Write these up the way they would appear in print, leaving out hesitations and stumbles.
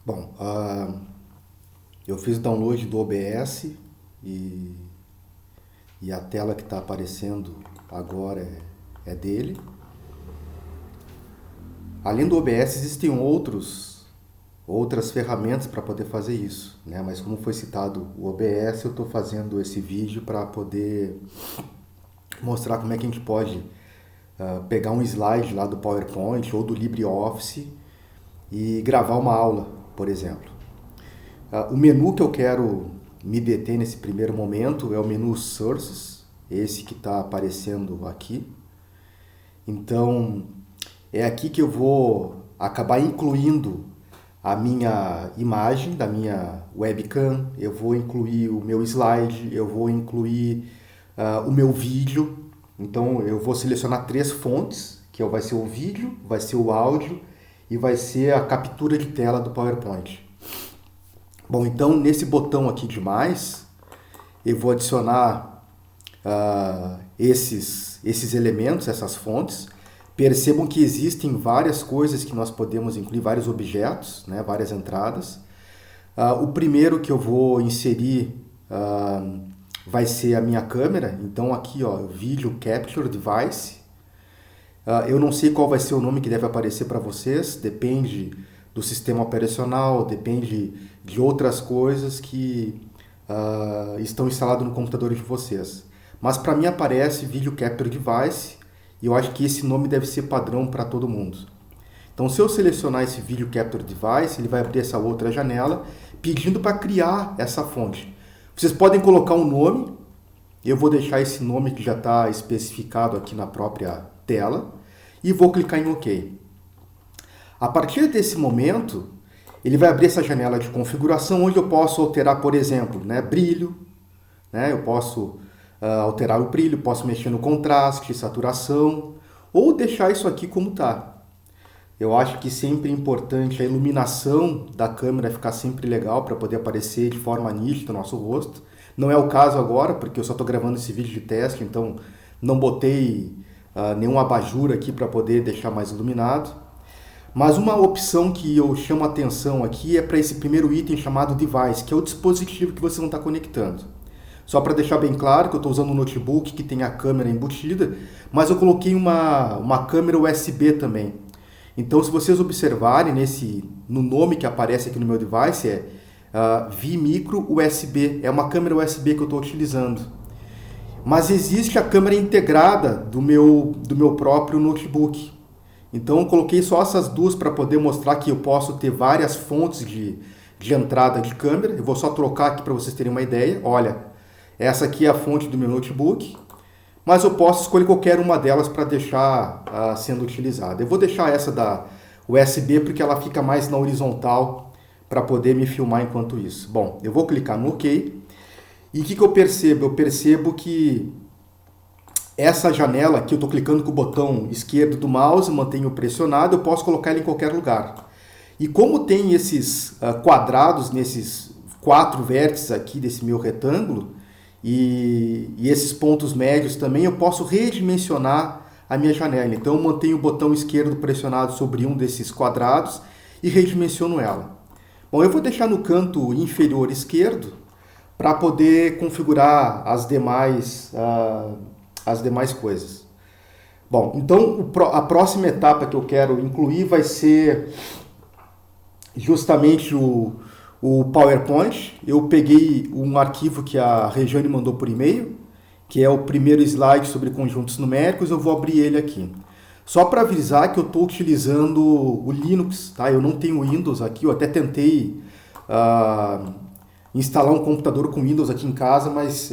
Bom, eu fiz o download do OBS e, e a tela que está aparecendo agora é dele. Além do OBS, existem outras ferramentas para poder fazer isso, né? Mas como foi citado o OBS, eu estou fazendo esse vídeo para poder mostrar como é que a gente pode pegar um slide lá do PowerPoint ou do LibreOffice e gravar uma aula, por exemplo. O menu que eu quero me deter nesse primeiro momento é o menu Sources, esse que está aparecendo aqui. Então, é aqui que eu vou acabar incluindo a minha imagem da minha webcam, eu vou incluir o meu slide, eu vou incluir o meu vídeo. Então, eu vou selecionar 3 fontes, que vai ser o vídeo, vai ser o áudio e vai ser a captura de tela do PowerPoint. Bom, então nesse botão aqui de mais, eu vou adicionar esses elementos, essas fontes. Percebam que existem várias coisas que nós podemos incluir, vários objetos, né, várias entradas. O primeiro que eu vou inserir vai ser a minha câmera. Então aqui, ó, Video Capture Device. Eu não sei qual vai ser o nome que deve aparecer para vocês, depende do sistema operacional, depende de outras coisas que estão instaladas no computador de vocês. Mas para mim aparece Video Capture Device e eu acho que esse nome deve ser padrão para todo mundo. Então, se eu selecionar esse Video Capture Device, ele vai abrir essa outra janela pedindo para criar essa fonte. Vocês podem colocar um nome, eu vou deixar esse nome que já está especificado aqui na própria tela e vou clicar em OK. A partir desse momento, ele vai abrir essa janela de configuração onde eu posso alterar, por exemplo, né, brilho, né, eu posso alterar o brilho, posso mexer no contraste, saturação, ou deixar isso aqui como está. Eu acho que sempre é importante a iluminação da câmera ficar sempre legal para poder aparecer de forma nítida o nosso rosto. Não é o caso agora, porque eu só estou gravando esse vídeo de teste, então não botei nenhum abajur aqui para poder deixar mais iluminado. Mas uma opção que eu chamo a atenção aqui é para esse primeiro item chamado Device, que é o dispositivo que vocês vão estar conectando. Só para deixar bem claro que eu estou usando um notebook que tem a câmera embutida, mas eu coloquei uma câmera USB também. Então, se vocês observarem no nome que aparece aqui no meu device, é vMicro USB. É uma câmera USB que eu estou utilizando. Mas existe a câmera integrada do meu próprio notebook. Então, eu coloquei só essas duas para poder mostrar que eu posso ter várias fontes de entrada de câmera. Eu vou só trocar aqui para vocês terem uma ideia. Olha, essa aqui é a fonte do meu notebook, mas eu posso escolher qualquer uma delas para deixar sendo utilizada. Eu vou deixar essa da USB porque ela fica mais na horizontal para poder me filmar enquanto isso. Bom, eu vou clicar no OK. E o que eu percebo? Eu percebo que essa janela aqui, eu estou clicando com o botão esquerdo do mouse, mantenho pressionado, eu posso colocar ele em qualquer lugar. E como tem esses quadrados nesses 4 vértices aqui desse meu retângulo, e esses pontos médios também, eu posso redimensionar a minha janela. Então eu mantenho o botão esquerdo pressionado sobre um desses quadrados e redimensiono ela. Bom, eu vou deixar no canto inferior esquerdo para poder configurar as demais coisas. Bom, então a próxima etapa que eu quero incluir vai ser justamente o PowerPoint. Eu peguei um arquivo que a Regiane mandou por e-mail, que é o primeiro slide sobre conjuntos numéricos. Eu vou abrir ele aqui. Só para avisar que eu estou utilizando o Linux, tá? Eu não tenho Windows aqui, eu até tentei instalar um computador com Windows aqui em casa, mas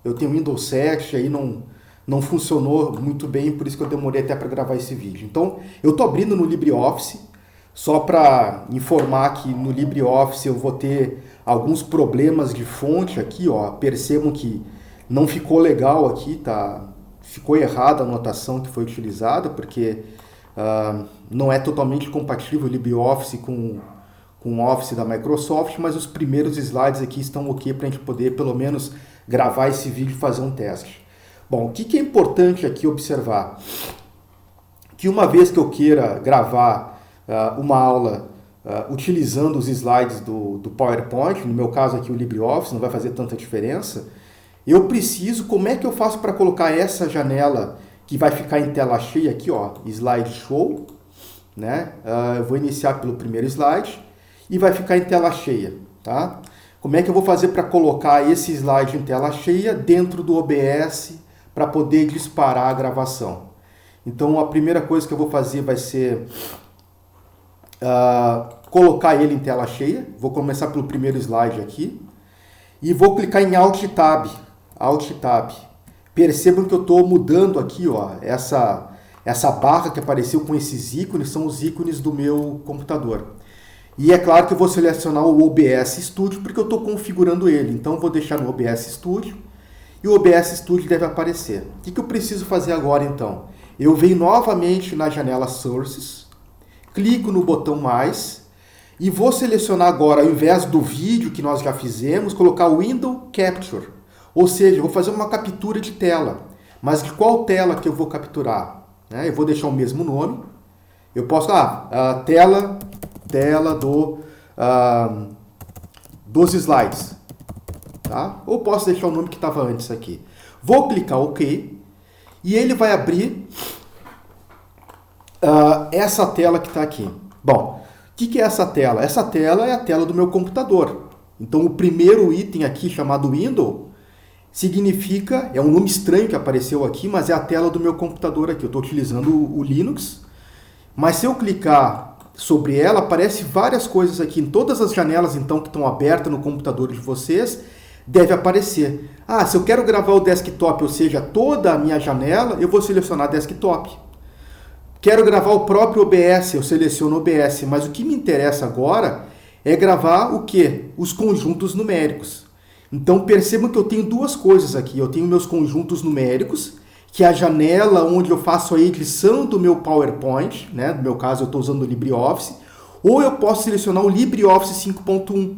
eu tenho Windows 7, aí não funcionou muito bem, por isso que eu demorei até para gravar esse vídeo. Então, eu estou abrindo no LibreOffice, só para informar que no LibreOffice eu vou ter alguns problemas de fonte aqui, ó. Percebam que não ficou legal aqui, tá? Ficou errada a anotação que foi utilizada, porque não é totalmente compatível o LibreOffice com o Office da Microsoft, mas os primeiros slides aqui estão ok para a gente poder pelo menos gravar esse vídeo e fazer um teste. Bom, o que é importante aqui observar? Que uma vez que eu queira gravar uma aula utilizando os slides do PowerPoint, no meu caso aqui o LibreOffice, não vai fazer tanta diferença, eu preciso, como é que eu faço para colocar essa janela que vai ficar em tela cheia aqui, ó, Slide Show, né? Eu vou iniciar pelo primeiro slide e vai ficar em tela cheia, tá? Como é que eu vou fazer para colocar esse slide em tela cheia dentro do OBS para poder disparar a gravação? Então, a primeira coisa que eu vou fazer vai ser colocar ele em tela cheia. Vou começar pelo primeiro slide aqui e vou clicar em Alt Tab. Alt Tab. Percebam que eu estou mudando aqui, ó, essa barra que apareceu com esses ícones, são os ícones do meu computador. E é claro que eu vou selecionar o OBS Studio porque eu estou configurando ele. Então eu vou deixar no OBS Studio e o OBS Studio deve aparecer. O que eu preciso fazer agora então? Eu venho novamente na janela Sources, clico no botão mais e vou selecionar agora, ao invés do vídeo que nós já fizemos, colocar o Window Capture. Ou seja, eu vou fazer uma captura de tela. Mas de qual tela que eu vou capturar? Eu vou deixar o mesmo nome. Eu posso, tela dos slides. Tá? Ou posso deixar o nome que estava antes aqui. Vou clicar OK. E ele vai abrir essa tela que está aqui. Bom, o que é essa tela? Essa tela é a tela do meu computador. Então, o primeiro item aqui, chamado Window, significa, é um nome estranho que apareceu aqui, mas é a tela do meu computador aqui. Eu estou utilizando o Linux. Mas se eu clicar sobre ela, aparece várias coisas aqui. Em todas as janelas, então, que estão abertas no computador de vocês, deve aparecer. Se eu quero gravar o desktop, ou seja, toda a minha janela, eu vou selecionar desktop. Quero gravar o próprio OBS, eu seleciono OBS. Mas o que me interessa agora é gravar o quê? Os conjuntos numéricos. Então percebam que eu tenho duas coisas aqui. Eu tenho meus conjuntos numéricos, que é a janela onde eu faço a edição do meu PowerPoint, né? No meu caso eu estou usando o LibreOffice, ou eu posso selecionar o LibreOffice 5.1.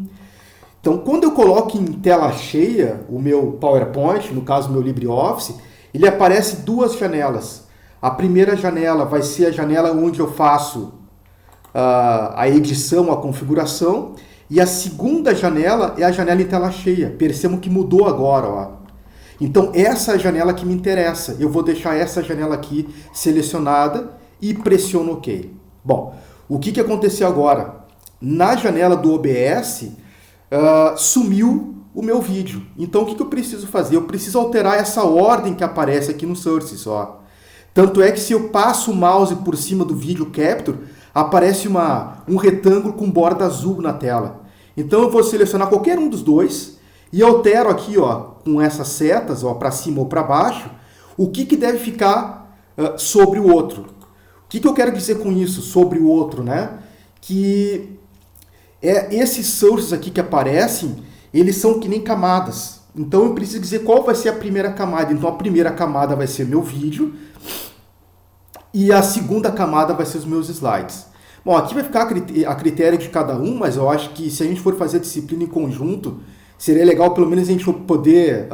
Então quando eu coloco em tela cheia o meu PowerPoint, no caso o meu LibreOffice, ele aparece duas janelas. A primeira janela vai ser a janela onde eu faço a edição, a configuração, e a segunda janela é a janela em tela cheia. Percebam que mudou agora, ó. Então essa é a janela que me interessa. Eu vou deixar essa janela aqui selecionada e pressiono OK. Bom, o que aconteceu agora? Na janela do OBS, sumiu o meu vídeo. Então o que eu preciso fazer? Eu preciso alterar essa ordem que aparece aqui no Sources, ó. Tanto é que se eu passo o mouse por cima do Video Capture, aparece um retângulo com borda azul na tela. Então eu vou selecionar qualquer um dos dois e altero aqui, ó, com essas setas, ó, para cima ou para baixo, o que deve ficar sobre o outro. O que eu quero dizer com isso, sobre o outro, né? Que esses sources aqui que aparecem, eles são que nem camadas. Então eu preciso dizer qual vai ser a primeira camada. Então a primeira camada vai ser meu vídeo e a segunda camada vai ser os meus slides. Bom, aqui vai ficar a critério de cada um, mas eu acho que se a gente for fazer a disciplina em conjunto, seria legal pelo menos a gente poder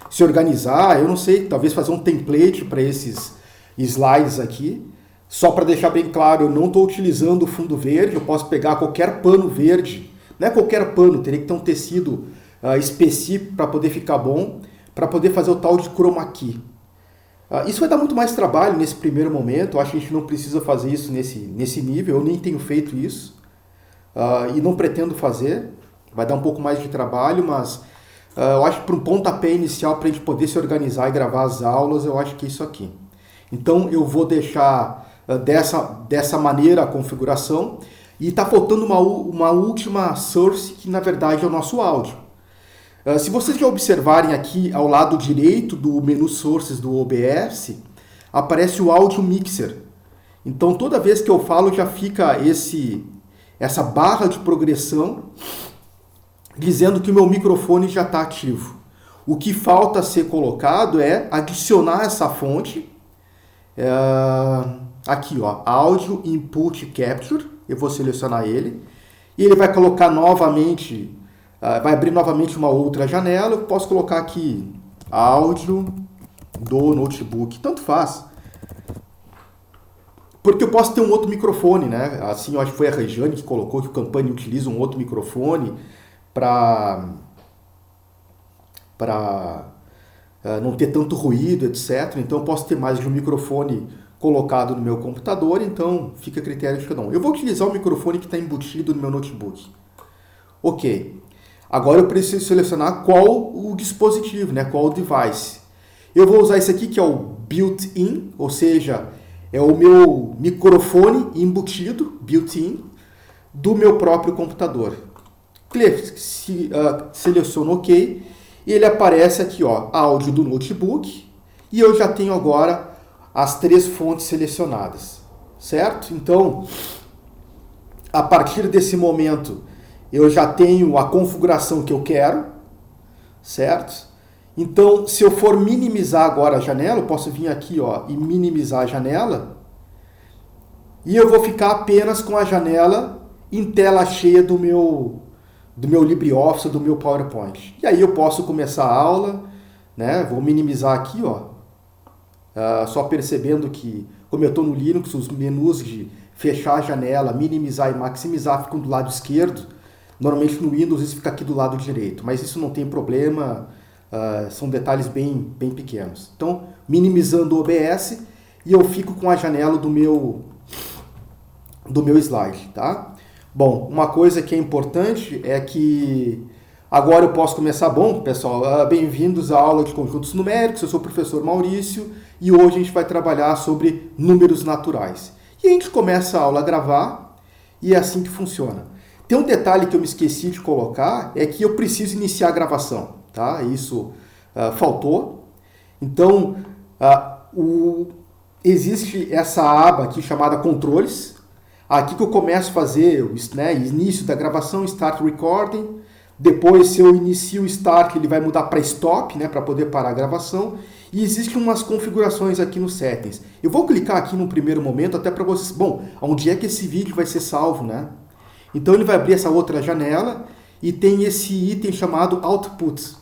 se organizar. Eu não sei, talvez fazer um template para esses slides aqui. Só para deixar bem claro, eu não estou utilizando o fundo verde, eu posso pegar qualquer pano verde. Não é qualquer pano, teria que ter um tecido específico para poder ficar bom, para poder fazer o tal de chroma key. Isso vai dar muito mais trabalho nesse primeiro momento. Eu acho que a gente não precisa fazer isso nesse nível. Eu nem tenho feito isso e não pretendo fazer. Vai dar um pouco mais de trabalho, mas eu acho que para um pontapé inicial, para a gente poder se organizar e gravar as aulas, eu acho que é isso aqui. Então eu vou deixar dessa maneira a configuração e está faltando uma última source que na verdade é o nosso áudio. Se vocês já observarem aqui ao lado direito do menu Sources do OBS, aparece o Audio Mixer. Então toda vez que eu falo já fica essa barra de progressão dizendo que o meu microfone já está ativo. O que falta ser colocado é adicionar essa fonte, aqui, ó, Audio Input Capture, eu vou selecionar ele, e ele vai colocar novamente, vai abrir novamente uma outra janela. Eu posso colocar aqui áudio do notebook, tanto faz. Porque eu posso ter um outro microfone, né? Assim, eu acho que foi a Rejane que colocou que o Campani utiliza um outro microfone para não ter tanto ruído, etc. Então eu posso ter mais de um microfone colocado no meu computador, então fica a critério de cada um. Eu vou utilizar o microfone que está embutido no meu notebook. Ok. Agora eu preciso selecionar qual o dispositivo, né? Qual o device. Eu vou usar esse aqui que é o built-in, ou seja, é o meu microfone embutido, built-in, do meu próprio computador. Seleciono OK e ele aparece aqui, ó, áudio do notebook, e eu já tenho agora as 3 fontes selecionadas, certo? Então, a partir desse momento, eu já tenho a configuração que eu quero, certo? Então, se eu for minimizar agora a janela, eu posso vir aqui, ó, e minimizar a janela, e eu vou ficar apenas com a janela em tela cheia do meu LibreOffice, do meu PowerPoint. E aí eu posso começar a aula, né? Vou minimizar aqui, ó, só percebendo que, como eu estou no Linux, os menus de fechar a janela, minimizar e maximizar ficam do lado esquerdo. Normalmente no Windows isso fica aqui do lado direito, mas isso não tem problema, são detalhes bem pequenos. Então, minimizando o OBS, e eu fico com a janela do meu slide, tá? Bom, uma coisa que é importante é que agora eu posso começar. Bom, pessoal, bem-vindos à aula de conjuntos numéricos. Eu sou o professor Maurício e hoje a gente vai trabalhar sobre números naturais. E a gente começa a aula a gravar e é assim que funciona. Tem um detalhe que eu me esqueci de colocar, é que eu preciso iniciar a gravação, tá? Isso faltou. Então, existe essa aba aqui chamada controles. Aqui que eu começo a fazer o início da gravação, Start Recording. Depois, se eu inicio o Start, ele vai mudar para Stop, né, para poder parar a gravação. E existem umas configurações aqui nos Settings. Eu vou clicar aqui no primeiro momento, até para vocês... Bom, onde é que esse vídeo vai ser salvo, né? Então, ele vai abrir essa outra janela e tem esse item chamado Outputs.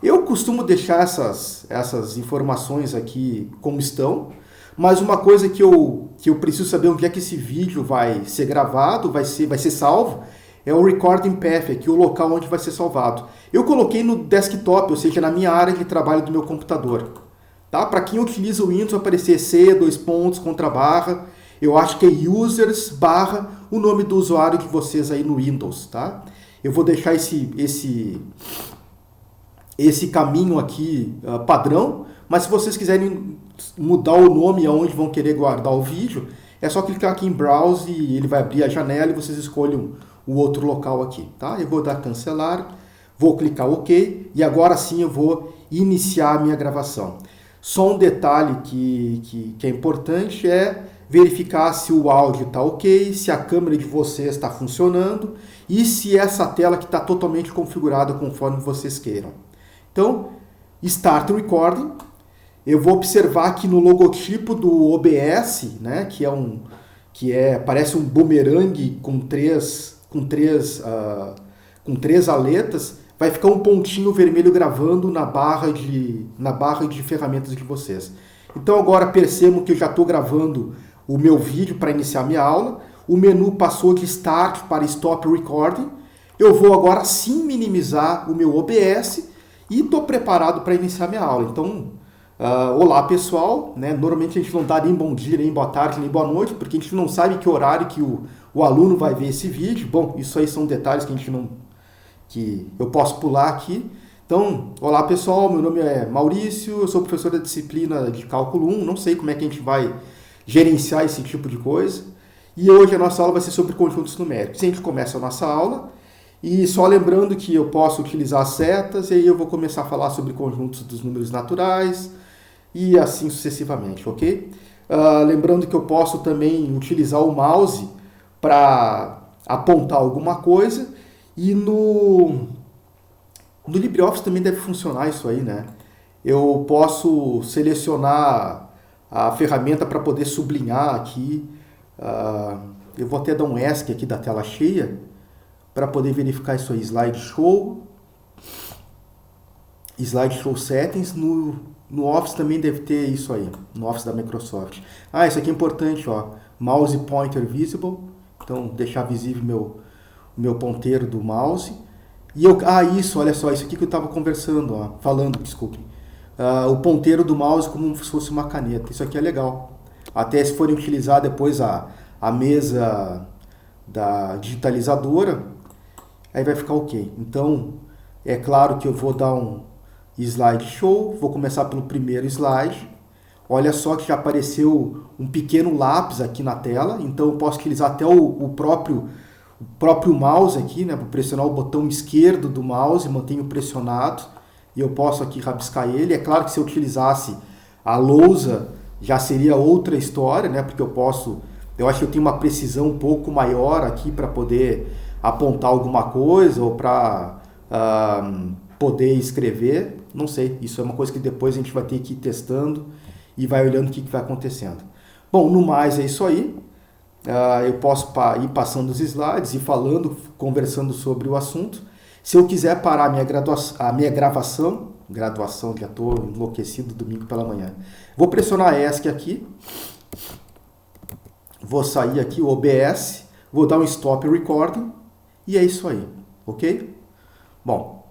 Eu costumo deixar essas informações aqui como estão, mas uma coisa que eu preciso saber onde é que esse vídeo vai ser gravado, vai ser salvo, é o Recording Path, aqui o local onde vai ser salvado. Eu coloquei no desktop, ou seja, na minha área de trabalho do meu computador. Tá? Para quem utiliza o Windows, vai aparecer C, /, eu acho que é users / o nome do usuário de vocês aí no Windows. Tá? Eu vou deixar esse caminho aqui padrão, mas se vocês quiserem mudar o nome aonde vão querer guardar o vídeo, é só clicar aqui em Browse e ele vai abrir a janela e vocês escolhem o outro local aqui, tá? Eu vou dar cancelar, vou clicar OK e agora sim eu vou iniciar a minha gravação. Só um detalhe que é importante é verificar se o áudio está ok, se a câmera de vocês está funcionando e se essa tela que está totalmente configurada conforme vocês queiram. Então, Start Recording. Eu vou observar aqui no logotipo do OBS, né, parece um bumerangue com três aletas, vai ficar um pontinho vermelho gravando na barra de ferramentas de vocês. Então agora percebam que eu já estou gravando o meu vídeo para iniciar minha aula. O menu passou de Start para Stop Recording. Eu vou agora sim minimizar o meu OBS e estou preparado para iniciar minha aula. Então, olá pessoal, né? Normalmente a gente não dá nem bom dia, nem boa tarde, nem boa noite, porque a gente não sabe que horário que o aluno vai ver esse vídeo. Bom, isso aí são detalhes que eu posso pular aqui. Então, olá pessoal, meu nome é Maurício, eu sou professor da disciplina de Cálculo 1, não sei como é que a gente vai gerenciar esse tipo de coisa. E hoje a nossa aula vai ser sobre conjuntos numéricos. A gente começa a nossa aula. E só lembrando que eu posso utilizar setas, e aí eu vou começar a falar sobre conjuntos dos números naturais, e assim sucessivamente, ok? Lembrando que eu posso também utilizar o mouse para apontar alguma coisa, e no LibreOffice também deve funcionar isso aí, né? Eu posso selecionar a ferramenta para poder sublinhar aqui. Eu vou até dar um ESC aqui da tela cheia, para poder verificar isso aí, slide show. Slideshow Settings, no Office também deve ter isso aí, no Office da Microsoft. Ah, isso aqui é importante, ó, Mouse Pointer Visible, então deixar visível o meu ponteiro do mouse. E isso, olha só, isso aqui que eu estava conversando, ó, falando, desculpe. O ponteiro do mouse como se fosse uma caneta, isso aqui é legal. Até se forem utilizar depois a mesa da digitalizadora, aí vai ficar ok. Então, é claro que eu vou dar um slideshow, vou começar pelo primeiro slide. Olha só que já apareceu um pequeno lápis aqui na tela, então eu posso utilizar até o próprio mouse aqui, né? Vou pressionar o botão esquerdo do mouse, mantenho pressionado e eu posso aqui rabiscar ele. É claro que se eu utilizasse a lousa já seria outra história, né? Porque eu acho que eu tenho uma precisão um pouco maior aqui para poder apontar alguma coisa ou para poder escrever. Não sei, isso é uma coisa que depois a gente vai ter que ir testando e vai olhando o que vai acontecendo. Bom, no mais é isso aí. Eu posso ir passando os slides e falando, conversando sobre o assunto. Se eu quiser parar a minha gravação, já estou enlouquecido domingo pela manhã. Vou pressionar ESC aqui, vou sair aqui o OBS, vou dar um stop recording e é isso aí, ok? Bom,